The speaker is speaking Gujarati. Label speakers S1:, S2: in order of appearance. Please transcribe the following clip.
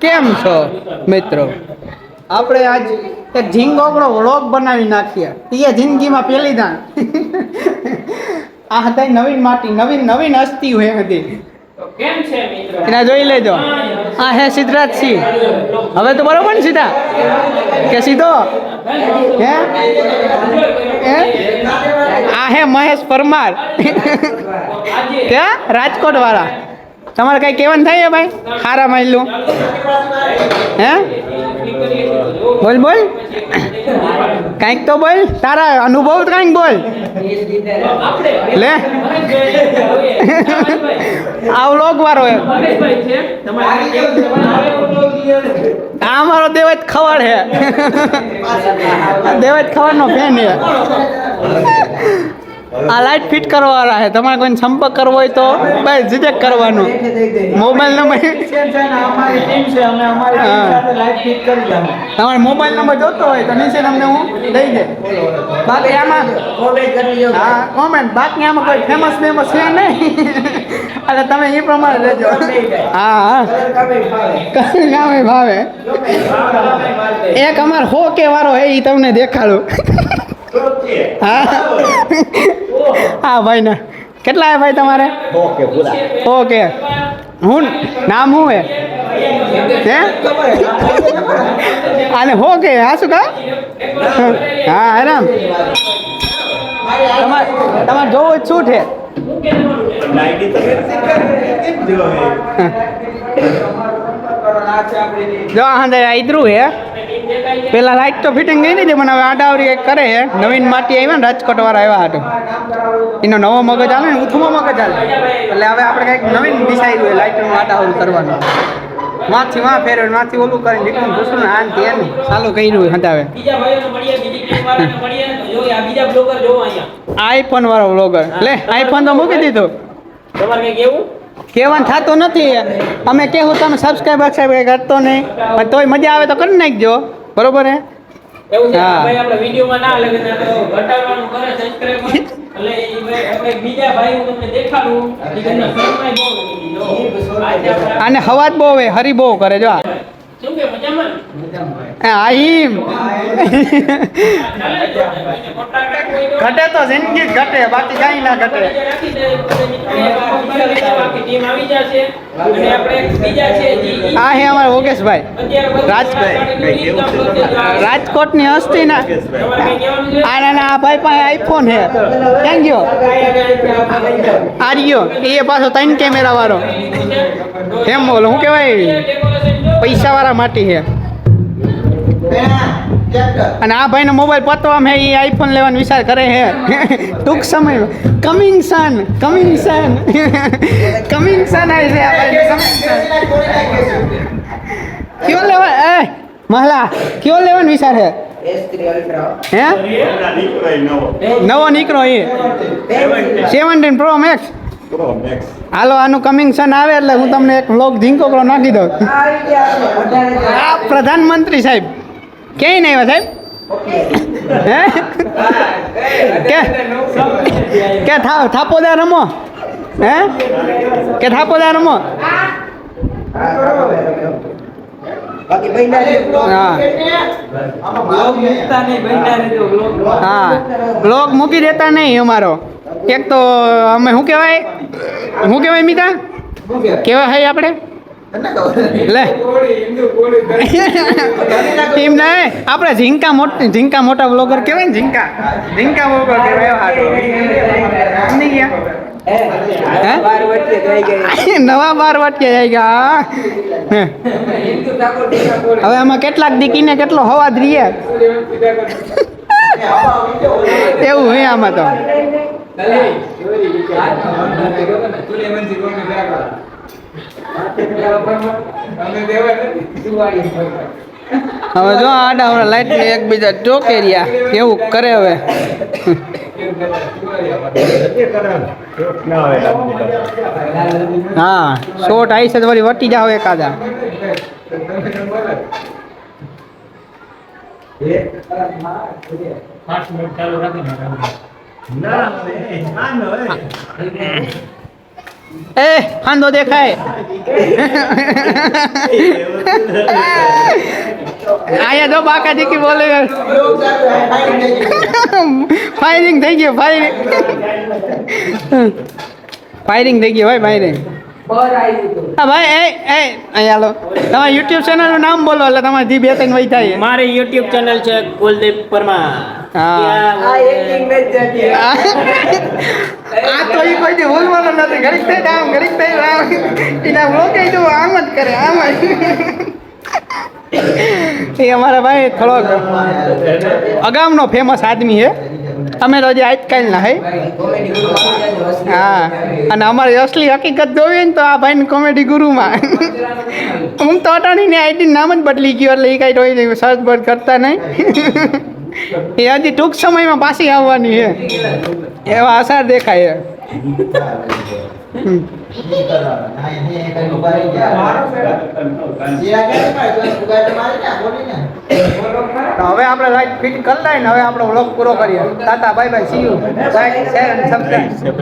S1: કેમ છો મિત્રો? આપણે આજ એક ઝીંગોકડો વ્લોગ બનાવી નાખીએ. એ જિંદગીમાં પહેલી દાન આ હતા નવીન માટી, નવીન હસ્તી હોય હતી.
S2: કેમ છે મિત્રો?
S1: એના જોઈ લેજો. આ હે સિદ્ધરાજસિંહ. હવે તો બરોબર ને સીધા કે સીધો હે? આ હે મહેશ પરમાર ક્યાં રાજકોટ વાળા. તમારે કઈ કહેવાનું થાય હે ભાઈ? ખારા માયલું હે? બોલ કાંઈક તો બોલ, તારા અનુભવ કાંઈક બોલ લે. આ વ્લોગ વાળો હે આ અમારો દેવજ ખવડ હે. દેવજ ખવડ નો ફેન હે. આ લાઈટ ફિટ કરવા વાળા છે. તમારે કોઈને સંપર્ક કરવો હોય તો ભાઈ ઝીઝક કરવાનો. મોબાઈલ નંબર તમારે મોબાઈલ નંબર જોતો હોય તો નીચે તમને હું દઈ દે. બાકી આમાં હા કોમેન્ટ. બાકી આમાં કોઈ ફેમસ છે નહીં એટલે તમે એ પ્રમાણે લેજો. હા ગામે ભાવે. એક અમાર હો કે વાળો હે એ તમને દેખાડું. હા ભાઈ ના કેટલા હે ભાઈ તમારે? ઓકે હું નામ શું હે? આને હો કે હા શું કા? હા આરામ. તમારે જોવું શું છે? જો અંદર આદરું હે. પેલા લાઈટ તો ફિટિંગ ગઈ નથી પણ હવે આડાવરી એક કરે છે. નવીન માટી આવ્યા ને રાજકોટ વાળા આવ્યા હતું. એનો નવો મગજ આવે ને ઉથમો મગજ આવે એટલે હવે આપણે કંઈક નવીન વિચાર્યું હોય લાઈટનું આડાવરું કરવાનું. માથી માં ફેરવે માથી ઓલું કરીને નીકળું ઘૂસું ને આન ત્યાં ચાલુ કર્યું હટાવે. આઈફોન વાળો વ્લોગર લે. આઈફોન તો મૂકી દીધો. કહેવાનું થતું નથી. અમે કહેવું તમે સબસ્ક્રાઈબ કરતો નહીં પણ તોય મજા આવે તો કરી નાખજો. બરોબર હે?
S2: એવું છે ભાઈ આપણે વિડિયોમાં ના લાગે તો ઘટાડવાનું કરે સબસ્ક્રાઇબ એટલે આપણે બીજા ભાઈ હું તમને દેખાડું કે તમને શરમાઈ બહુ આને
S1: હવાત બહુ હે હરી બહુ કરે જો.
S2: શું કે મજામાં?
S1: આહીમ ઘટે તો જિંદગી જ ઘટે બાકી કાંઈ ના ઘટે. આ હે અમારા યોગેશભાઈ રાજકોટની હસ્તી ના. આ ભાઈ પાસે આઈફોન હે. ક્યાં ગયો? આ ગયો એ પાછો 3 કેમેરા વાળો. એમ બોલો શું કહેવાય પૈસા વાળા માટી છે. અને આ ભાઈનો મોબાઈલ પતવામાં હે. એ આઈફોન લેવાનો વિચાર કરે છે ટૂંક સમયમાં. કમિંગ સન આવી છે આ ભાઈ. કયો લેવા એ મહલા કયો લેવાનો વિચાર છે? હે નવો નીકળો એ 17 પ્રો મેક્સ. હાલો આનું કમિંગ સન આવે એટલે હું તમને એક વ્લોગ ઝીંકોકડો નાખી દઉં. આ પ્રધાનમંત્રી સાહેબ ક્યાંય નહીં આવ્યા સાહેબ? કે થાપોદા રમો હે? કે થાપોદા રમો? હા બ્લોગ મૂકી દેતા નહીં અમારો. એક તો અમે શું કહેવાય મિતા કેવા hay આપણે લે એમ ના આપણે ઝીંકા મોટા વ્લોગર કહેવાય ને. ઝીંકા વ્લોગર કહેવાય. નવા 12 વટકે જાય ગયા. હવે આમાં કેટલાક દીકીને કેટલો હવાદ રીએ એવું હોય આમાં તો. હવે જો આડા લાઈટ એકબીજા ચોકેરિયા કેવું કરે હવે. હા શોર્ટ આવી છે તો વળી વટી જાવ એકાદા. એ હાંધો દેખાય આયા જો બાકા દીકી બોલે ફાયરિંગ થઈ ગયું ફાયરિંગ થઈ ગયું ભાઈ ફાયરિંગ હા ભાઈ એ અહીંયા લો તમારા યુટ્યુબ ચેનલનું નામ બોલો એટલે તમારે જી બે ત્રણ વહી થાય
S2: મારી યુટ્યુબ ચેનલ છે કુલદીપ પરમાર
S1: આ તો ઈ કોઈ દી બોલવાનો નથી ઘડીક થઈ આમ ઘડીક થઈ આમ એના લોકે તો આમ જ કરે આમ જ એ અમારા ભાઈ થોડોક અગામનો ફેમસ આદમી છે અમે તો હજી આજકાલના હે હા અને અમારી અસલી હકીકત જોઈએ ને તો આ ભાઈને કોમેડી ગુરુમાં હું તો અટાણીને આઈડી નામ જ બદલી ગયો એટલે એ કાંઈ રોઈ સર્ચ બર્ચ કરતા નહીં એ હજી ટૂંક સમયમાં પાછી આવવાની છે એવા આસાર દેખાય હવે આપણે લાઈટ ફિટ કરી લઈએ ને હવે આપણો વ્લોગ પૂરો કરીએ Tata bye bye see you like share અને સબસ્ક્રાઇબ